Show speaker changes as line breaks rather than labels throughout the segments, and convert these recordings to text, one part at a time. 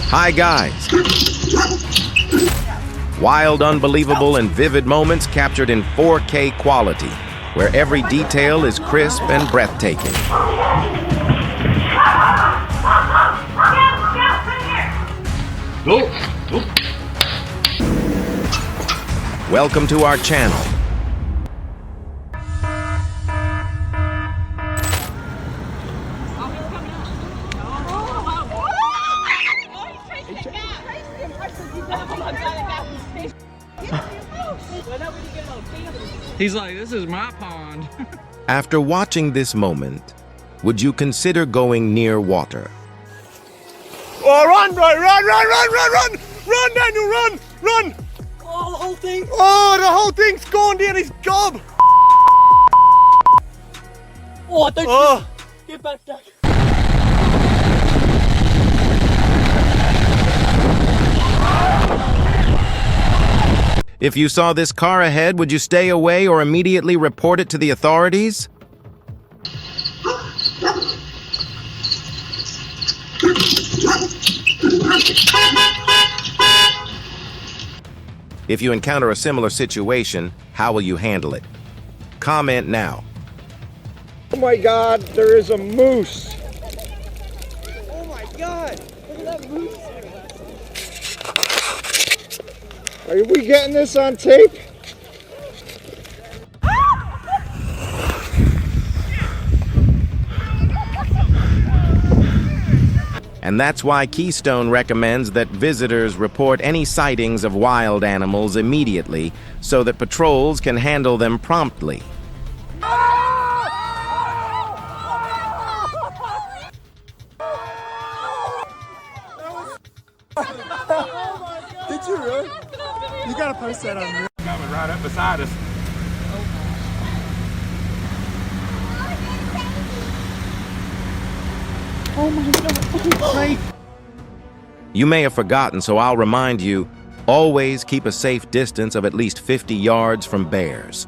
Hi guys! Wild, unbelievable, and vivid moments captured in 4K quality, where every detail is crisp and breathtaking. Welcome to our channel.
He's like, this is my pond.
After watching this moment, would you consider going near water?
Oh, run, boy, run, run, run, run, run! Run, Daniel, run, run!
Oh, the whole thing?
Oh, the whole thing's gone down his gob!
Oh, don't Get back, Jack.
If you saw this car ahead, would you stay away or immediately report it to the authorities? If you encounter a similar situation, how will you handle it? Comment now.
Oh my God, there is a moose! Oh my God, look at that moose! Are we getting this on tape?
And that's why Keystone recommends that visitors report any sightings of wild animals immediately so that patrols can handle them promptly.
Did you really? You gotta post that on.
Coming right up beside us.
Oh my God.
You may have forgotten, so I'll remind you, always keep a safe distance of at least 50 yards from bears.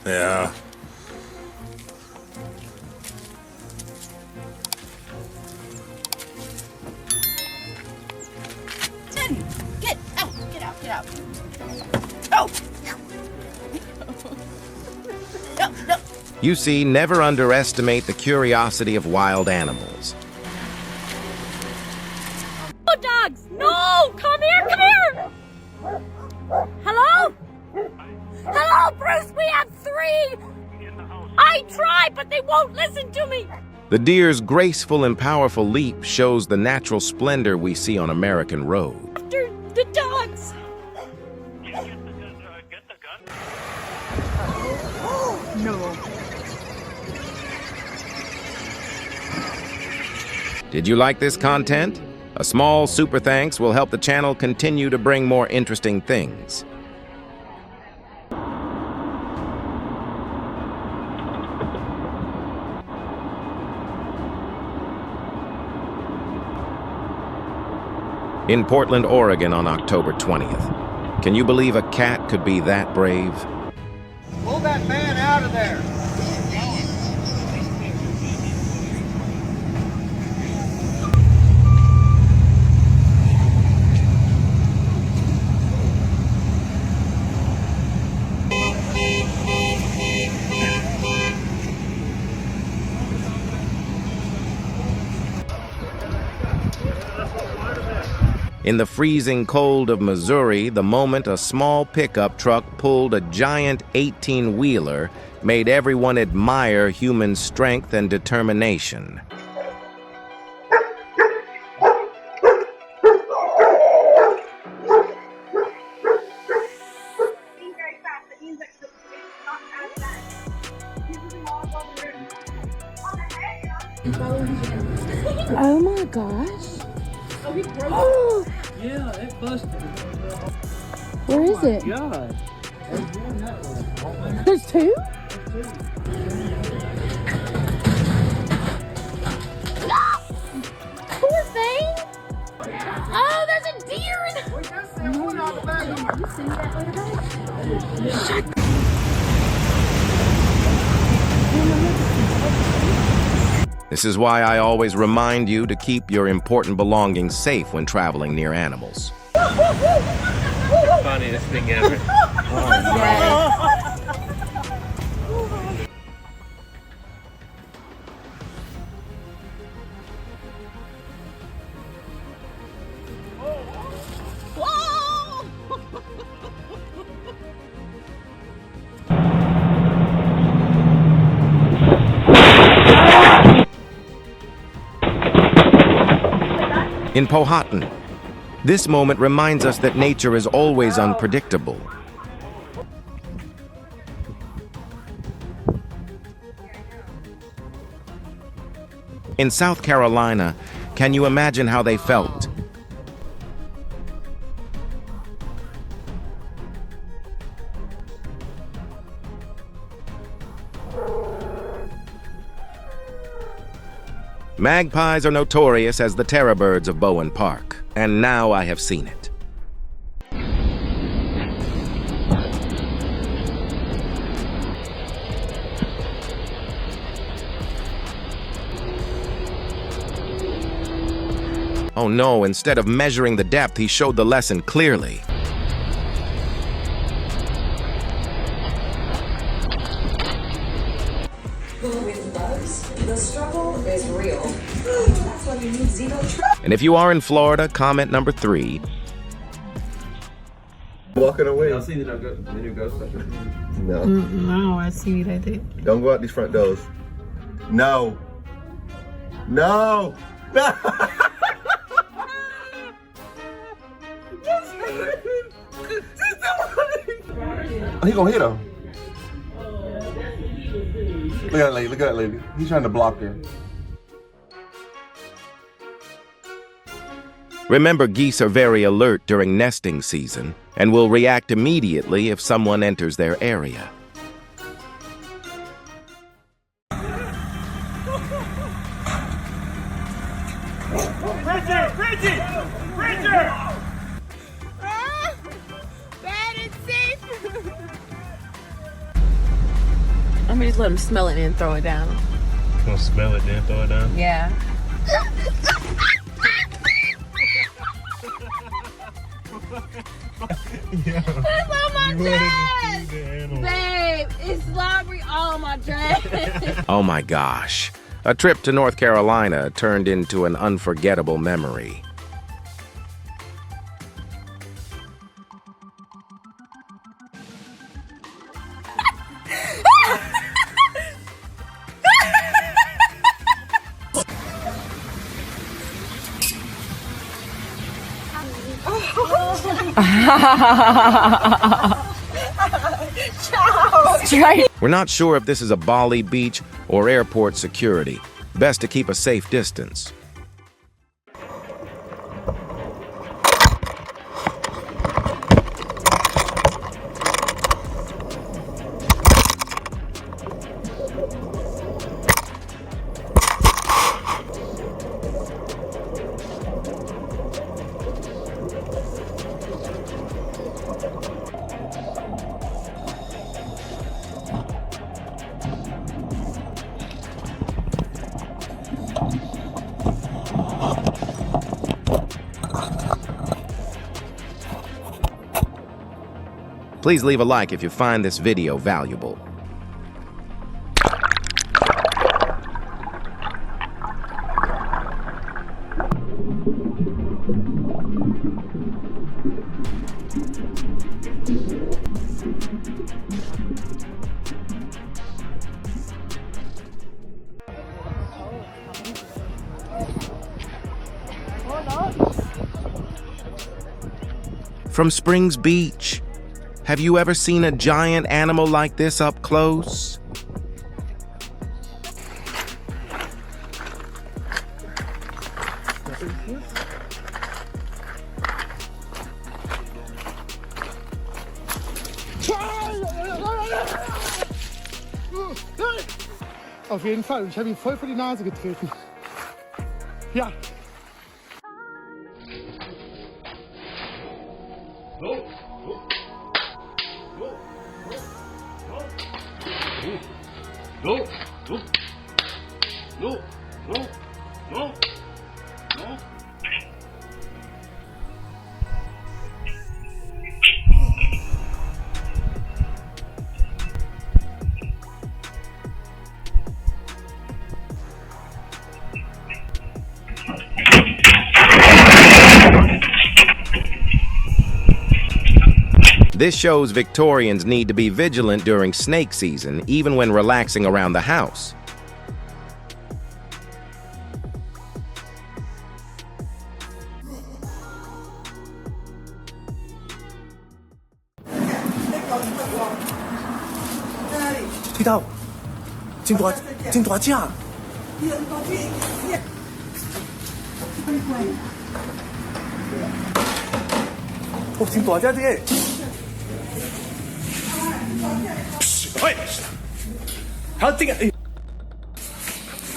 Yeah.
Get out, get out, get out. Oh! No, no.
You see, never underestimate the curiosity of wild animals.
No, dogs! No! Come here, come here! Hello? Hello, Bruce, we have 3! I tried, but they won't listen to me!
The deer's graceful and powerful leap shows the natural splendor we see on American roads.
After the dogs!
No.
Did you like this content? A small super thanks will help the channel continue to bring more interesting things. In Portland, Oregon on October 20th. Can you believe a cat could be that brave?
Pull that man out of there!
In the freezing cold of Missouri, the moment a small pickup truck pulled a giant 18-wheeler made everyone admire human strength and determination.
Oh my gosh. Oh,
Yeah, it busted.
where is it?
God.
There's 2?
deer.
This is why I always remind you to keep your important belongings safe when traveling near animals.
Funniest thing ever.
In Powhatan, this moment reminds us that nature is always unpredictable. In South Carolina, can you imagine how they felt? Magpies are notorious as the terror birds of Bowen Park, and now I have seen it. Oh no, instead of measuring the depth, he showed the lesson clearly.
With bugs, the struggle is real. That's why you need zero trust.
And if you are in Florida, comment number 3.
Walking away.
Y'all seen the new Ghostbusters?
No.
No, I see it, I think.
Don't go out these front doors. No. No. No. Oh, he gonna hit him. Look at that lady. Look at that lady. He's trying to block her.
Remember, geese are very alert during nesting season and will react immediately if someone enters their area.
I'm gonna just let him smell it and throw it down.
Gonna smell it, then throw it down?
Yeah. It's on my dress! Babe, it's slobbery all on my dress.
Oh my gosh. A trip to North Carolina turned into an unforgettable memory. We're not sure if this is a Bali beach or airport security. Best to keep a safe distance. Please leave a like if you find this video valuable. From Springs Beach, have you ever seen a giant animal like this up close?
Auf jeden Fall. Ich habe ihn voll vor die Nase getreten. Ja.
No, no, no, no, no, no.
This shows Victorians need to be vigilant during snake season, even when relaxing around the house.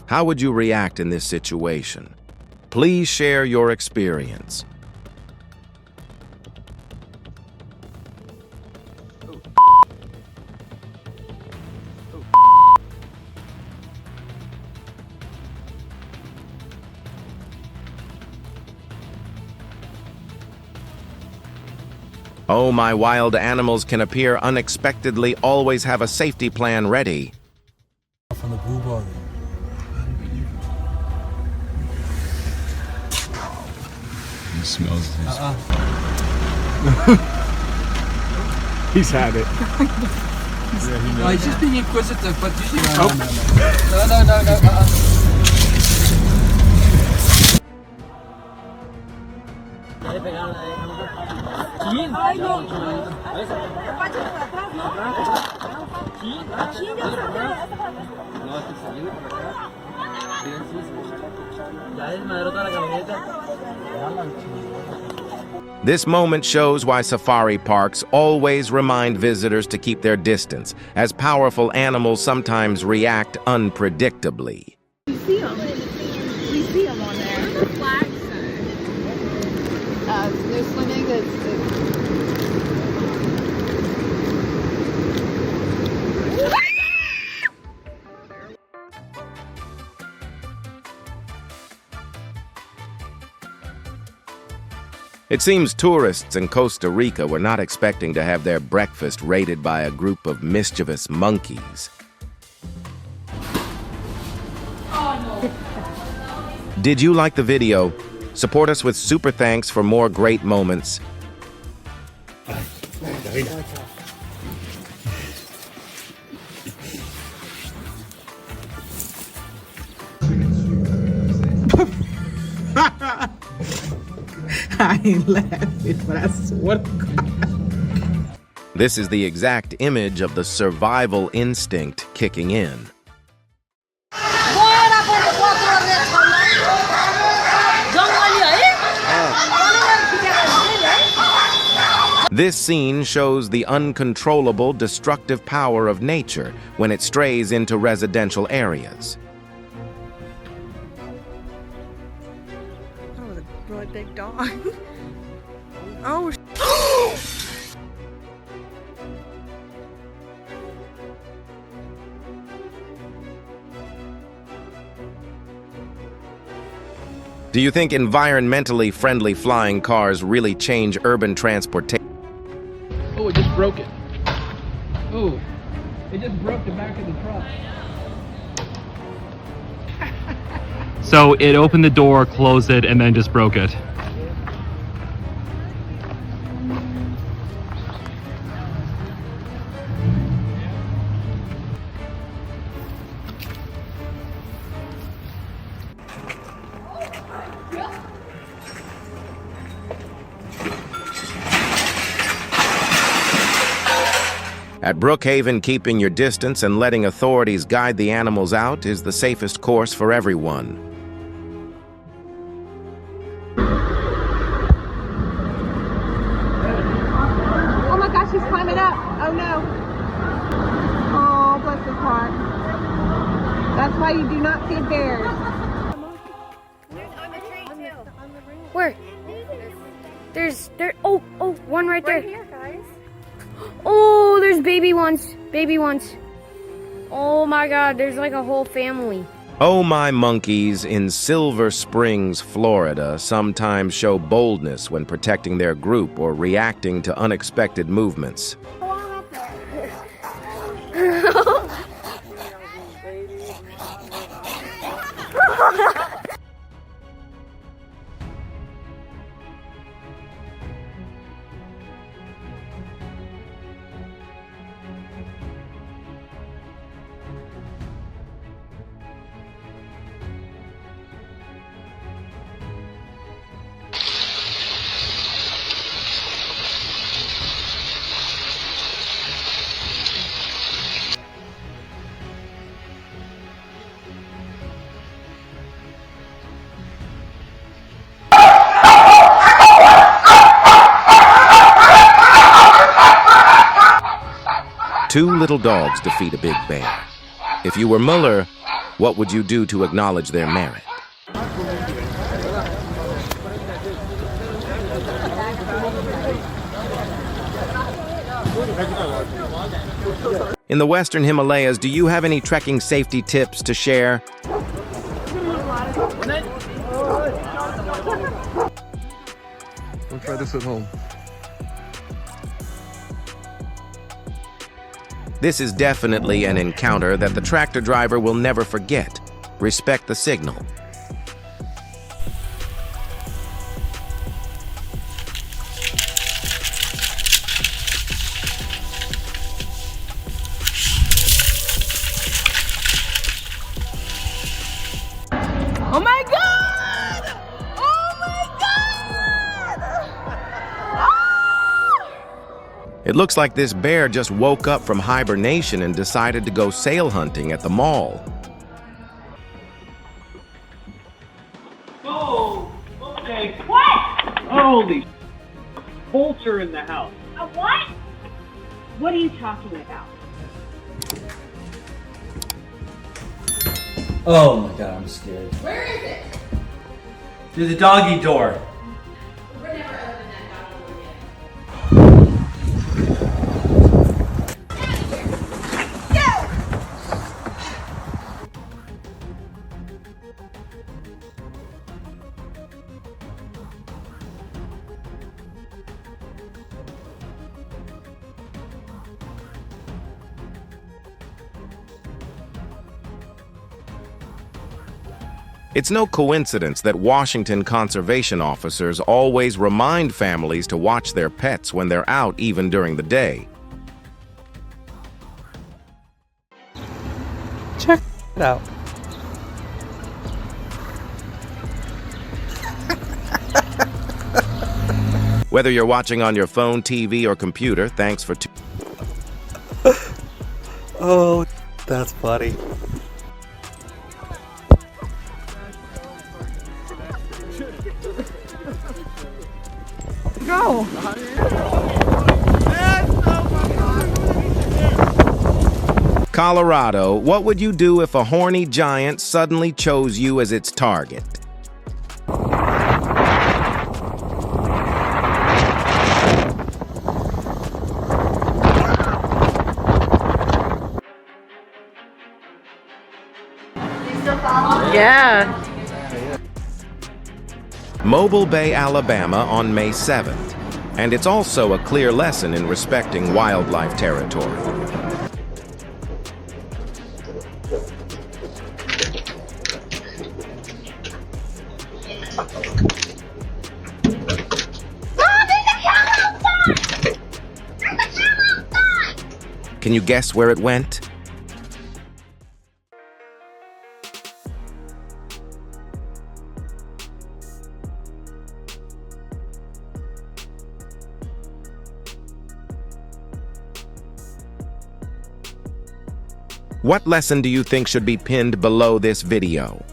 How would you react in this situation? Please share your experience. Oh, my wild animals can appear unexpectedly, always have a safety plan ready.
Van de boelbal.
He smells this.
He's had it.
No, he's just being inquisitive, but usually...
No.
This moment shows why safari parks always remind visitors to keep their distance, as powerful animals sometimes react unpredictably.
We see them. We see them on there. The flags they're swimming.
It seems tourists in Costa Rica were not expecting to have their breakfast raided by a group of mischievous monkeys. Did you like the video? Support us with super thanks for more great moments.
I ain't laughing, but I swear to God.
This is the exact image of the survival instinct kicking in. This scene shows the uncontrollable, destructive power of nature when it strays into residential areas.
That was a really big dog. Oh,
Do you think environmentally friendly flying cars really change urban transportation?
Oh, it just broke it. Oh, it just broke the back of the truck.
So it opened the door, closed it, and then just broke it.
At Brookhaven, keeping your distance and letting authorities guide the animals out is the safest course for everyone.
Oh my gosh, he's climbing up. Oh no. Oh, bless his heart. That's why you do not feed bears.
Where? Oh, one right there.
Right here, guys.
Oh, there's baby ones. Baby ones. Oh my god, there's like a whole family.
Oh my monkeys in Silver Springs, Florida sometimes show boldness when protecting their group or reacting to unexpected movements. Two little dogs defeat a big bear. If you were Mueller, what would you do to acknowledge their merit? In the Western Himalayas, do you have any trekking safety tips to share?
We'll try this at home.
This is definitely an encounter that the tractor driver will never forget. Respect the signal.
Oh my god! Oh my god!
It looks like this bear just woke up from hibernation and decided to go sail hunting at the mall.
Oh, okay.
What?
Holy bolts are in the house.
A what? What are you talking about?
Oh my god, I'm scared.
Where is it?
Through the doggy door.
We're never opening that dog door again.
It's no coincidence that Washington conservation officers always remind families to watch their pets when they're out, even during the day.
Check it out.
Whether you're watching on your phone, TV, or computer, thanks for
Oh, that's funny.
Go.
Colorado, what would you do if a horny giant suddenly chose you as its target?
Yeah.
Mobile Bay, Alabama on May 7th. And it's also a clear lesson in respecting wildlife territory. Can you guess where it went? What lesson do you think should be pinned below this video?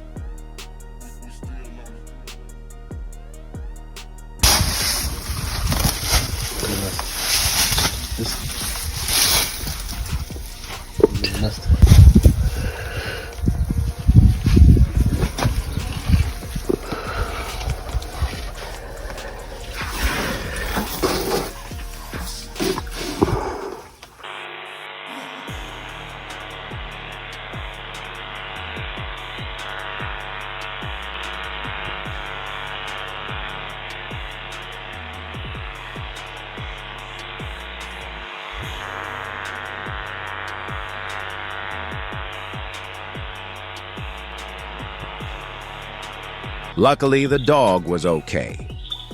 Luckily, the dog was okay.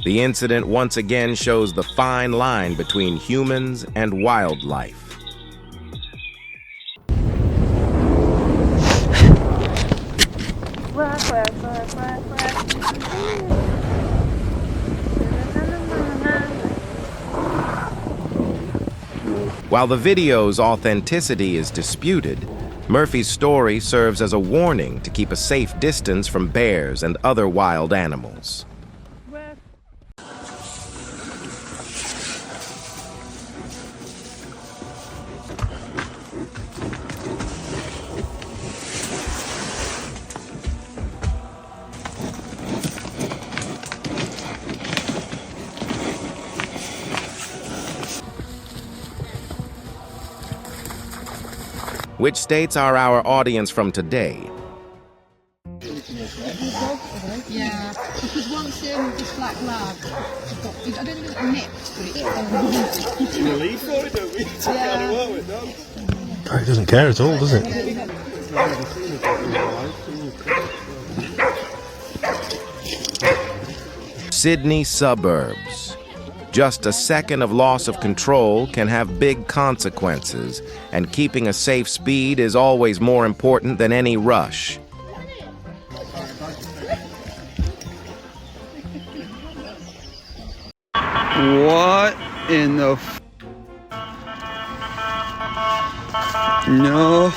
The incident once again shows the fine line between humans and wildlife. While the video's authenticity is disputed, Murphy's story serves as a warning to keep a safe distance from bears and other wild animals. Which states are our audience from today?
Yeah, because once this black lab, I don't think it's nipped, but
We leave for it, don't we?
He doesn't care at all, does it?
Sydney suburbs. Just a second of loss of control can have big consequences, and keeping a safe speed is always more important than any rush.
What in the No.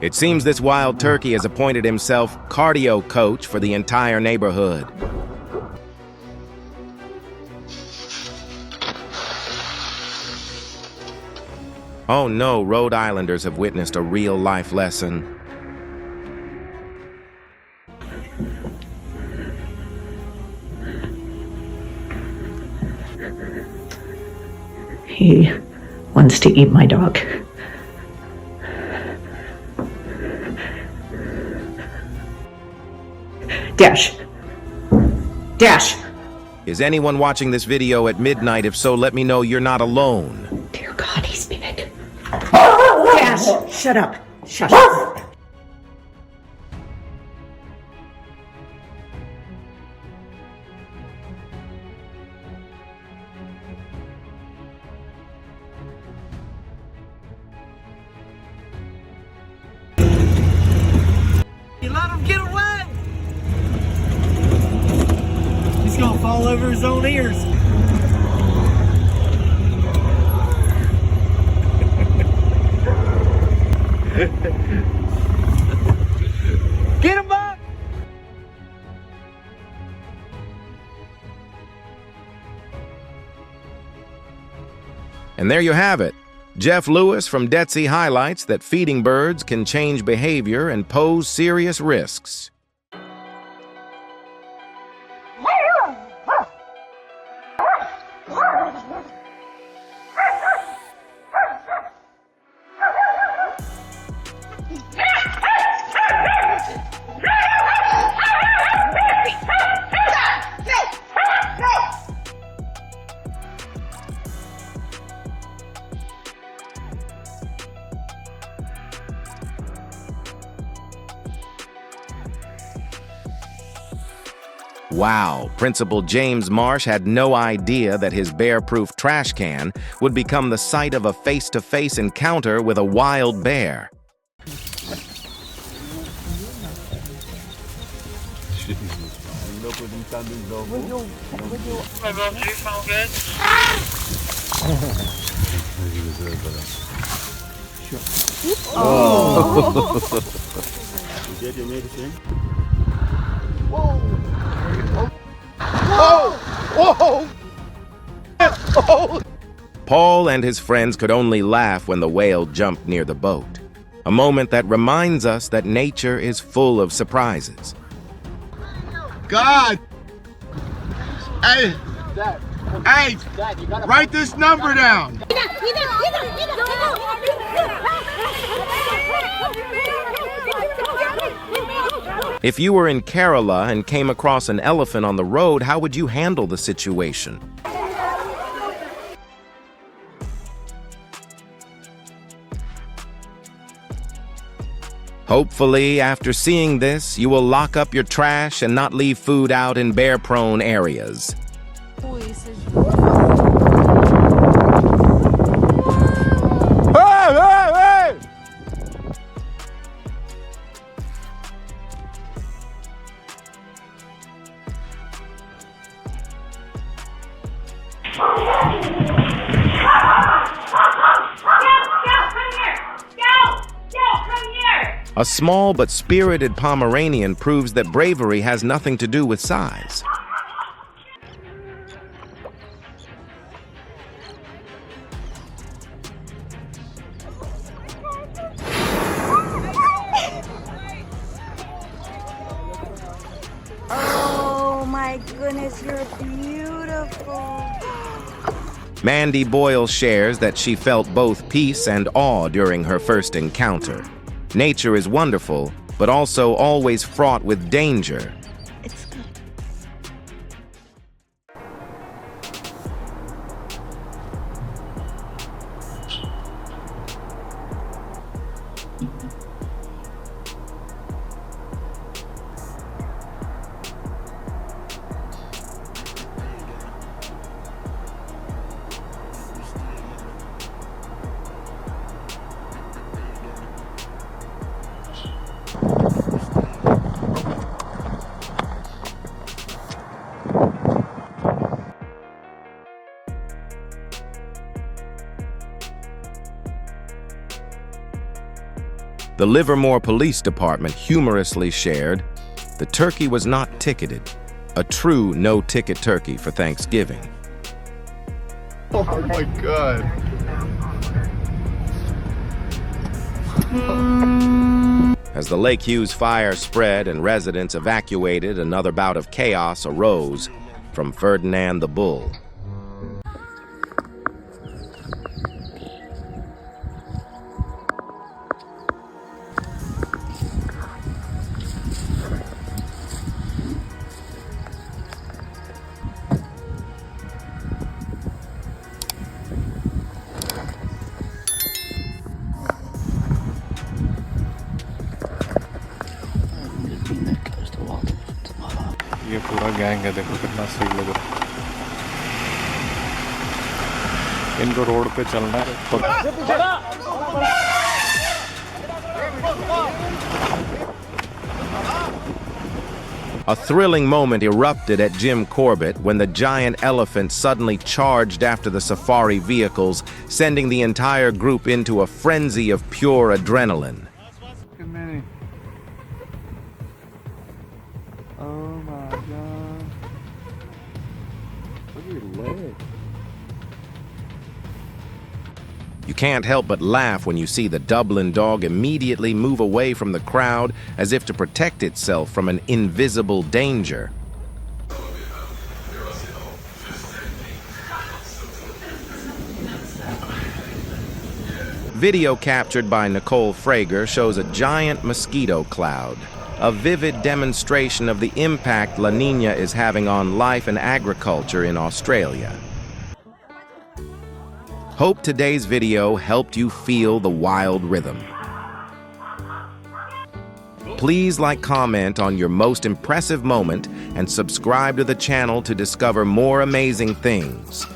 It seems this wild turkey has appointed himself cardio coach for the entire neighborhood. Oh no, Rhode Islanders have witnessed a real-life lesson.
He wants to eat my dog. Dash. Dash.
Is anyone watching this video at midnight? If so, let me know you're not alone.
Dear God, he's big. Dash, shut up. Shut up.
You let him get away! He's gonna fall over his own ears. Get him back!
And there you have it. Jeff Lewis from Detsy highlights that feeding birds can change behavior and pose serious risks. Wow, Principal James Marsh had no idea that his bear-proof trash can would become the site of a face-to-face encounter with a wild bear.
You get your medicine?
Paul and his friends could only laugh when the whale jumped near the boat. A moment that reminds us that nature is full of surprises.
God! Hey! Hey! Write this number down!
If you were in Kerala and came across an elephant on the road, how would you handle the situation? Hopefully, after seeing this, you will lock up your trash and not leave food out in bear-prone areas. A small but spirited Pomeranian proves that bravery has nothing to do with size.
Oh my goodness, you're beautiful.
Mandy Boyle shares that she felt both peace and awe during her first encounter. Nature is wonderful, but also always fraught with danger.
It's good.
The Livermore Police Department humorously shared, "The turkey was not ticketed. A true no-ticket turkey for Thanksgiving."
Oh my God.
As the Lake Hughes fire spread and residents evacuated, another bout of chaos arose from Ferdinand the Bull.
ये पूरा gang है, देखो कितना सही लग रहा है। इनको रोड पे चलना है।
A thrilling moment erupted at Jim Corbett when the giant elephant suddenly charged after the safari vehicles, sending the entire group into a frenzy of pure adrenaline.
Oh my God. Look at your leg.
You can't help but laugh when you see the Dublin dog immediately move away from the crowd as if to protect itself from an invisible danger. Video captured by Nicole Frager shows a giant mosquito cloud, a vivid demonstration of the impact La Niña is having on life and agriculture in Australia. Hope today's video helped you feel the wild rhythm. Please comment on your most impressive moment and subscribe to the channel to discover more amazing things.